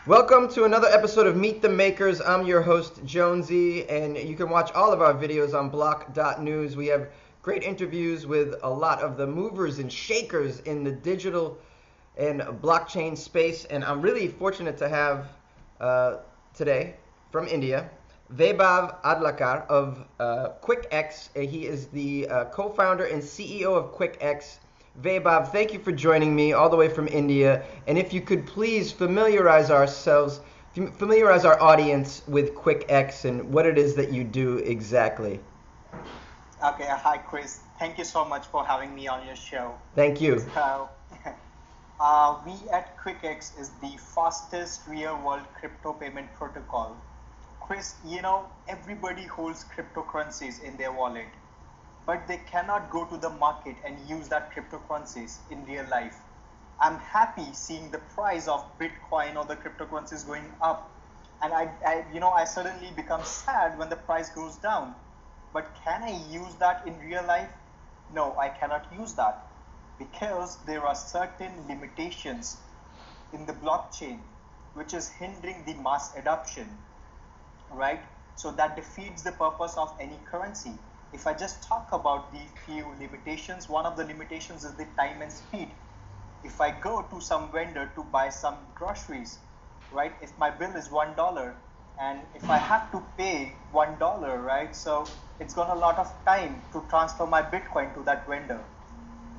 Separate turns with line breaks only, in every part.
Welcome to another episode of Meet the Makers. I'm your host, Jonesy, and you can watch all of our videos on block.news. We have great interviews with a lot of the movers and shakers in the digital and blockchain space, and I'm really fortunate to have today from India, Vaibhav Adhlakha of Quickx. He is the co-founder and CEO of Quickx. Vaibhav, thank you for joining me all the way from India. And if you could please familiarize our audience with Quickx and what it is that you do exactly.
Okay, hi Chris. Thank you so much for having me on your show.
Thank you.
So, we at Quickx is the fastest real-world crypto payment protocol. Chris, everybody holds cryptocurrencies in their wallet, but they cannot go to the market and use that cryptocurrencies in real life. I'm happy seeing the price of Bitcoin or the cryptocurrencies going up, and I suddenly become sad when the price goes down. But can I use that in real life? No, I cannot use that because there are certain limitations in the blockchain which is hindering the mass adoption, right? So that defeats the purpose of any currency. If I just talk about the few limitations, one of the limitations is the time and speed. If I go to some vendor to buy some groceries, right? If my bill is $1 and if I have to pay $1, right? So it's gonna a lot of time to transfer my Bitcoin to that vendor.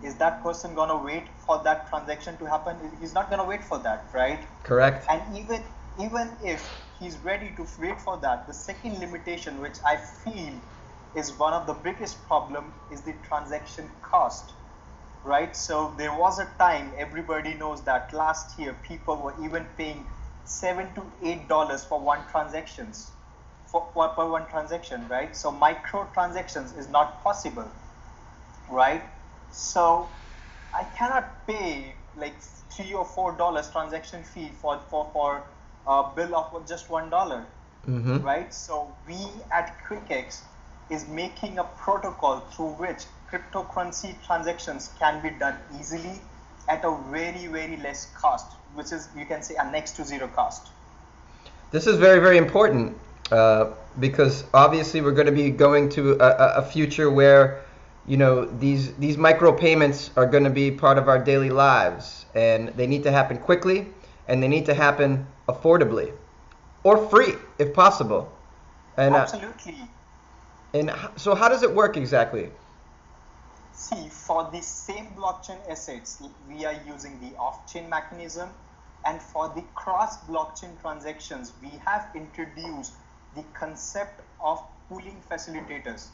Is that person gonna wait for that transaction to happen? He's not gonna wait for that, right?
Correct.
And even if he's ready to wait for that, the second limitation which I feel is one of the biggest problem is the transaction cost, right? So there was a time, everybody knows that last year people were even paying $7 to $8 for per one transaction, right? So micro transactions is not possible, right? So I cannot pay like $3 or $4 transaction fee for a bill of just $1, right? So we at Quickx is making a protocol through which cryptocurrency transactions can be done easily at a very, very less cost, which is, you can say, a next to zero cost.
This is very, very important because obviously we're going to be going to a future where these micro payments are going to be part of our daily lives, and they need to happen quickly, and they need to happen affordably or free if possible. And
Absolutely.
So how does it work exactly?
See, for the same blockchain assets, we are using the off-chain mechanism, and for the cross-blockchain transactions, we have introduced the concept of pooling facilitators.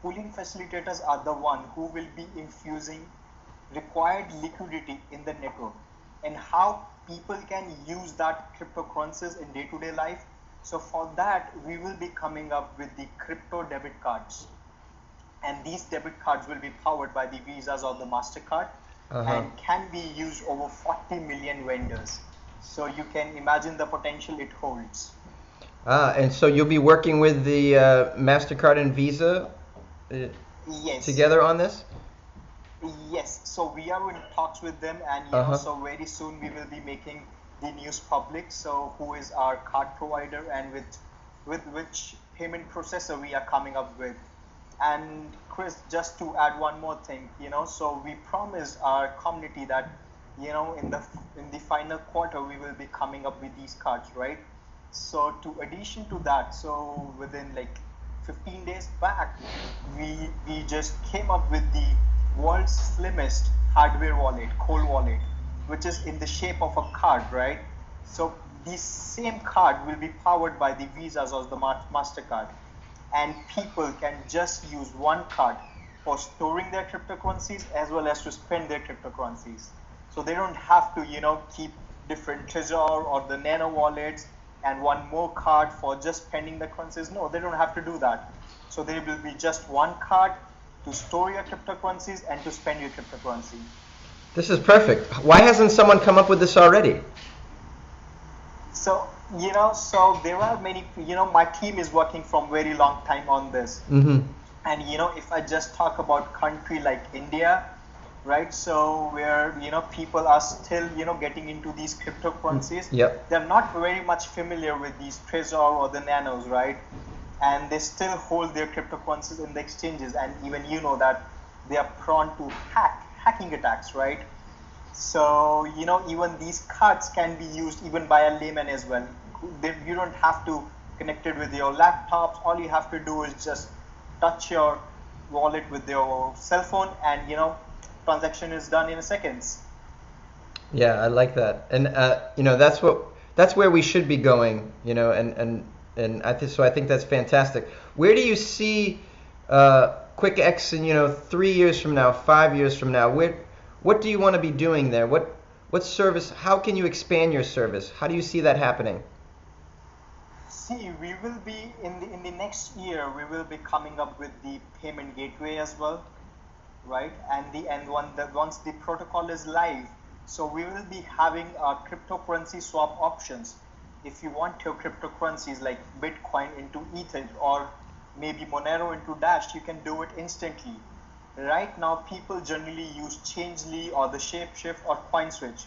Pooling facilitators are the one who will be infusing required liquidity in the network, and how people can use that cryptocurrencies in day-to-day life. So for that, we will be coming up with the crypto debit cards. And these debit cards will be powered by the Visas or the MasterCard and can be used over 40 million vendors. So you can imagine the potential it holds.
And so you'll be working with the MasterCard and Visa
Yes.
together on this?
Yes, so we are in talks with them, and so very soon we will be making the news public. So who is our card provider and with which payment processor we are coming up with. And Chris, just to add one more thing, so we promised our community that, in the final quarter we will be coming up with these cards, right? So to addition to that, so within like 15 days back, we just came up with the world's slimmest hardware wallet, cold wallet, which is in the shape of a card, right? So this same card will be powered by the Visas or the MasterCard, and people can just use one card for storing their cryptocurrencies as well as to spend their cryptocurrencies. So they don't have to, keep different Trezor or the Nano wallets and one more card for just spending the currencies. No, they don't have to do that. So there will be just one card to store your cryptocurrencies and to spend your cryptocurrency.
This is perfect. Why hasn't someone come up with this already?
So, so there are many, my team is working from very long time on this.
Mm-hmm.
And, if I just talk about country like India, right? So where people are still getting into these cryptocurrencies.
Yep.
They're not very much familiar with these Trezor or the Nanos, right? And they still hold their cryptocurrencies in the exchanges, and even that they are prone to hacking attacks, right? So even these cards can be used even by a layman as well. You don't have to connect it with your laptops. All you have to do is just touch your wallet with your cell phone, and transaction is done in a seconds.
Yeah, I like that, and that's where we should be going, and I think that's fantastic. Where do you see Quickx in 3 years from now, 5 years from now? What do you want to be doing there? What service? How can you expand your service? How do you see that happening?
See, we will be in the next year. We will be coming up with the payment gateway as well, right? Once the protocol is live, so we will be having cryptocurrency swap options. If you want your cryptocurrencies like Bitcoin into Ether or maybe Monero into Dash, you can do it instantly. Right now, people generally use Changely or the Shapeshift or CoinSwitch,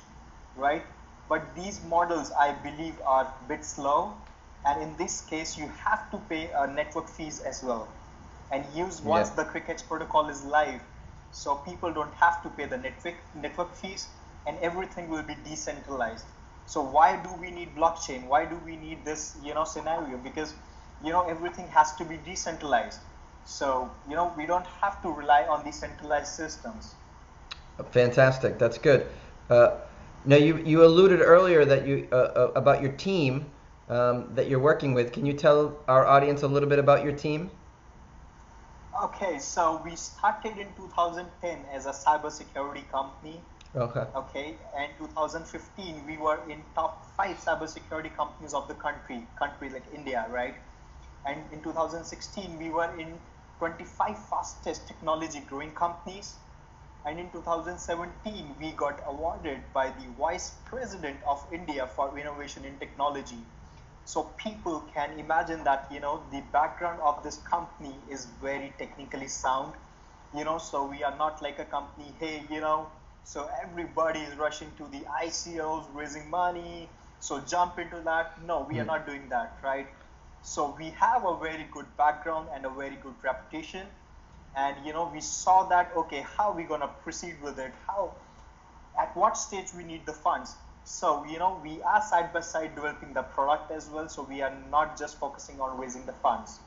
right? But these models, I believe, are a bit slow, and in this case, you have to pay network fees as well, and use once
Yeah.
the Quickx protocol is live, so people don't have to pay the network fees, and everything will be decentralized. So why do we need blockchain? Why do we need this scenario? Because everything has to be decentralized. So we don't have to rely on these centralized systems.
Fantastic. That's good. Uh, Now you alluded earlier that you about your team that you're working with. Can you tell our audience a little bit about your team?
Okay, so we started in 2010 as a cybersecurity company.
Okay.
Okay, and 2015 we were in top five cybersecurity companies of the country like India, right? And in 2016 we were in 25 fastest technology growing companies. And in 2017 we got awarded by the Vice President of India for innovation in technology. So people can imagine that the background of this company is very technically sound. So we are not like a company, hey, so everybody is rushing to the ICOs, raising money, so jump into that. No, we are
Mm.
not doing that, right? So we have a very good background and a very good reputation, and we saw that, okay, how are we going to proceed with it, how, at what stage we need the funds. So we are side by side developing the product as well, so we are not just focusing on raising the funds,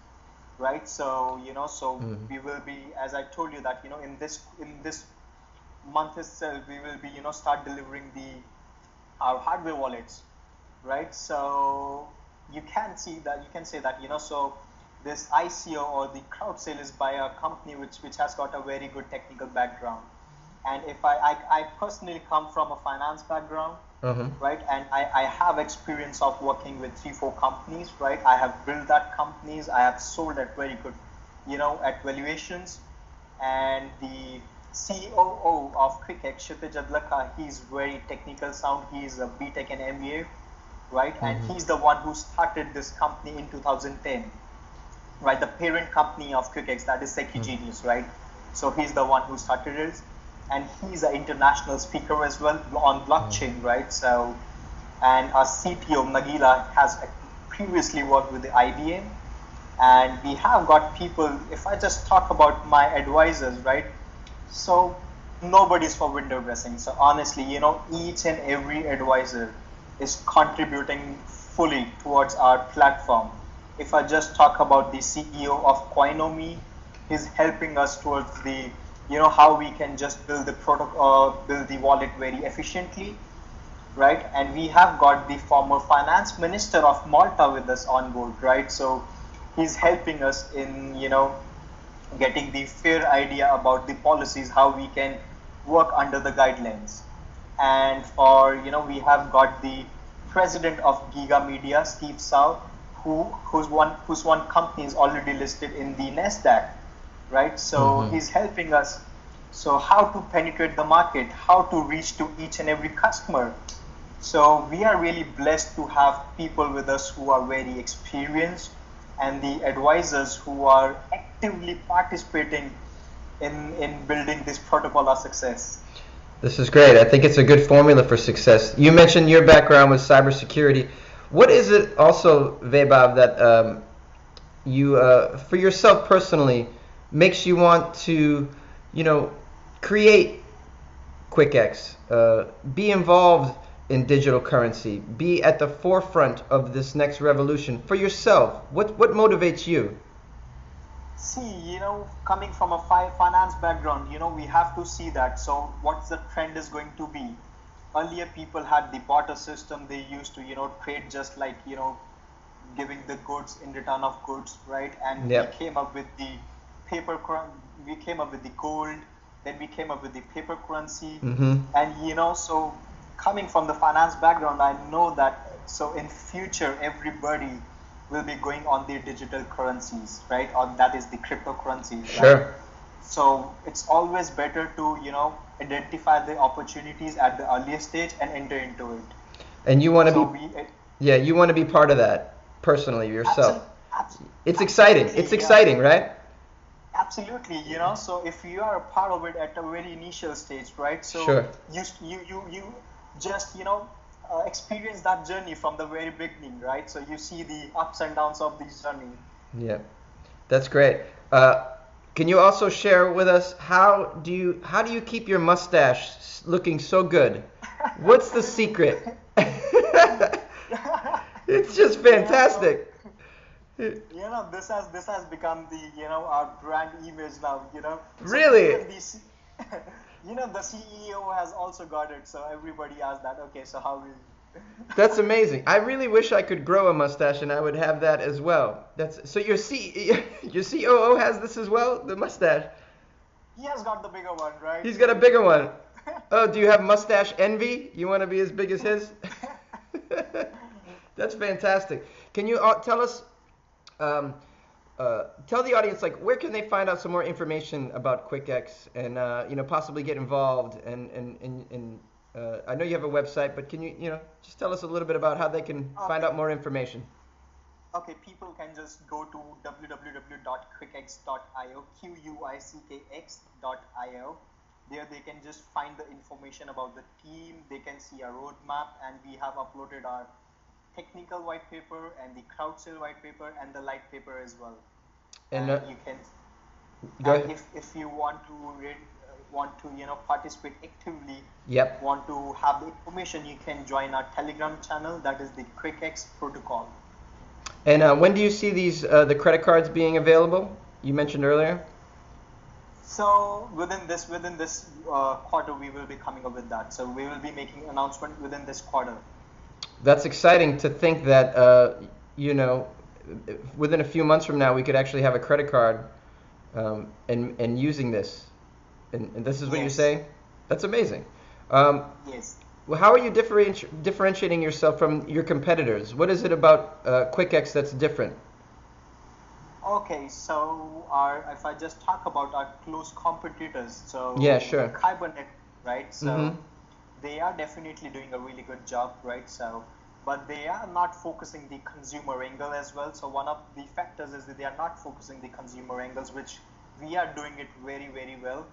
right? So so
Mm.
we will be, as I told you, that in this month itself we will be start delivering the our hardware wallets, right? So you can say that so this ICO or the crowd sale is by a company which has got a very good technical background. And if I personally come from a finance background,
Uh-huh.
right? And I have experience of working with 3 4 companies, right? I have built that companies, I have sold at very good at valuations. And the COO of Quickx, Adhlakha, he's very technical sound. He's a BTech and MBA, right? And
Mm-hmm.
he's the one who started this company in 2010, right? The parent company of Quickx, that is Seki
Mm.
Genius, right? So he's the one who started it, and he's an international speaker as well on
Mm.
blockchain, right? So, and our CTO Nagila has previously worked with the IBM, and we have got people. If I just talk about my advisors, right? So nobody's for window dressing. So honestly, each and every advisor is contributing fully towards our platform. If I just talk about the CEO of Coinomi, he's helping us towards the, how we can just build the protocol, build the wallet very efficiently, right? And we have got the former finance minister of Malta with us on board, right? So he's helping us in, getting the fair idea about the policies, how we can work under the guidelines. And for we have got the president of Giga Media, Steve Sau, whose one company is already listed in the Nasdaq, right? So
Mm-hmm.
he's helping us. So how to penetrate the market, how to reach to each and every customer. So we are really blessed to have people with us who are very experienced, and the advisors who are actively participating in building this protocol of success.
This is great. I think it's a good formula for success. You mentioned your background with cybersecurity. What is it also, Vaibhav, that you, for yourself personally, makes you want to, create Quickx, be involved in digital currency, be at the forefront of this next revolution for yourself? What motivates you?
See, coming from a finance background, we have to see that. So, what's the trend is going to be? Earlier, people had the barter system. They used to, trade just like, giving the goods in return of goods, right? And
Yep.
we came up with the we came up with the gold, then we came up with the paper currency.
Mm-hmm.
And, so coming from the finance background, I know that, so in future, everybody will be going on the digital currencies, right? Or that is the cryptocurrencies, right?
Sure.
So it's always better to, identify the opportunities at the earliest stage and enter into it.
And you want to
So
be, yeah, you want to be part of that personally yourself. It's exciting. It's
yeah.
exciting, right?
Absolutely, so if you are a part of it at a very initial stage, right? So
Sure.
you just, experience that journey from the very beginning, right? So you see the ups and downs of this journey.
Yeah, that's great. Can you also share with us how do you keep your mustache looking so good? What's the secret? It's just fantastic.
This has become the our brand image now. So
Really?
even the CEO has also got it. So everybody asks that. Okay, so how will?
That's amazing. I really wish I could grow a mustache and I would have that as well. So your COO has this as well, the mustache.
He has got the bigger one, right?
He's got a bigger one. Oh, do you have mustache envy? You want to be as big as his? That's fantastic. Can you tell us, tell the audience, like, where can they find out some more information about Quickx and possibly get involved and I know you have a website, but can you just tell us a little bit about how they can find out more information?
Okay, people can just go to www.quickx.io, Quickx.io. There they can just find the information about the team. They can see our roadmap, and we have uploaded our technical white paper and the crowd sale white paper and the light paper as well.
And
You can.
go
And
ahead.
if you want to participate actively,
Yep.
want to have the information, you can join our Telegram channel. That is the Quickx protocol.
And when do you see these the credit cards being available? You mentioned earlier.
So within this quarter, we will be coming up with that. So we will be making announcement within this quarter.
That's exciting to think that within a few months from now we could actually have a credit card and using this. And this is what you're
Yes.
saying? That's amazing.
Yes.
Well, how are you differentiating yourself from your competitors? What is it about Quickx that's different?
Okay, so if I just talk about our close competitors, so
Yeah, sure.
Kybernet, right? So
Mhm.
they are definitely doing a really good job, right? So, but they are not focusing the consumer angle as well. So one of the factors is that they are not focusing the consumer angles, which we are doing it very, very well,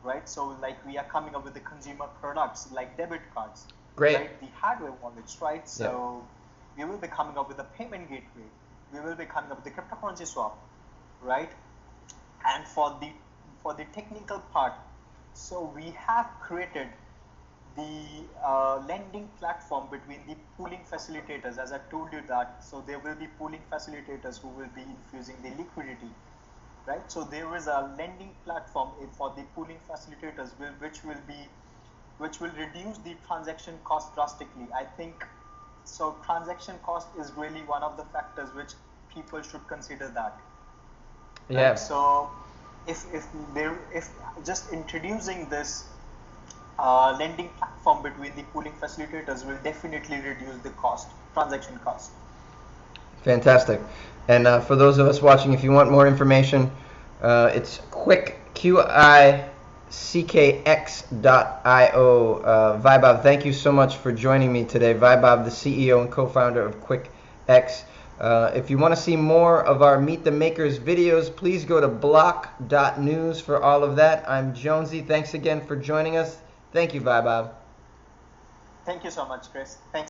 right? So like we are coming up with the consumer products like debit cards,
Great.
right? The hardware wallets, right? So we will be coming up with a payment gateway. We will be coming up with the cryptocurrency swap, right? And for the technical part, so we have created the lending platform between the pooling facilitators, as I told you that. So there will be pooling facilitators who will be infusing the liquidity, right? So there is a lending platform for the pooling facilitators, which will reduce the transaction cost drastically. I think so. Transaction cost is really one of the factors which people should consider that.
Yeah.
Right? So if just introducing this lending platform between the pooling facilitators will definitely reduce the transaction cost.
Fantastic. And for those of us watching, if you want more information, it's Quickx.io. Vaibhav, thank you so much for joining me today. Vaibhav, the CEO and co-founder of Quickx. If you want to see more of our Meet the Makers videos, please go to block.news for all of that. I'm Jonesy. Thanks again for joining us. Thank you, Vaibhav.
Thank you so much, Chris. Thanks.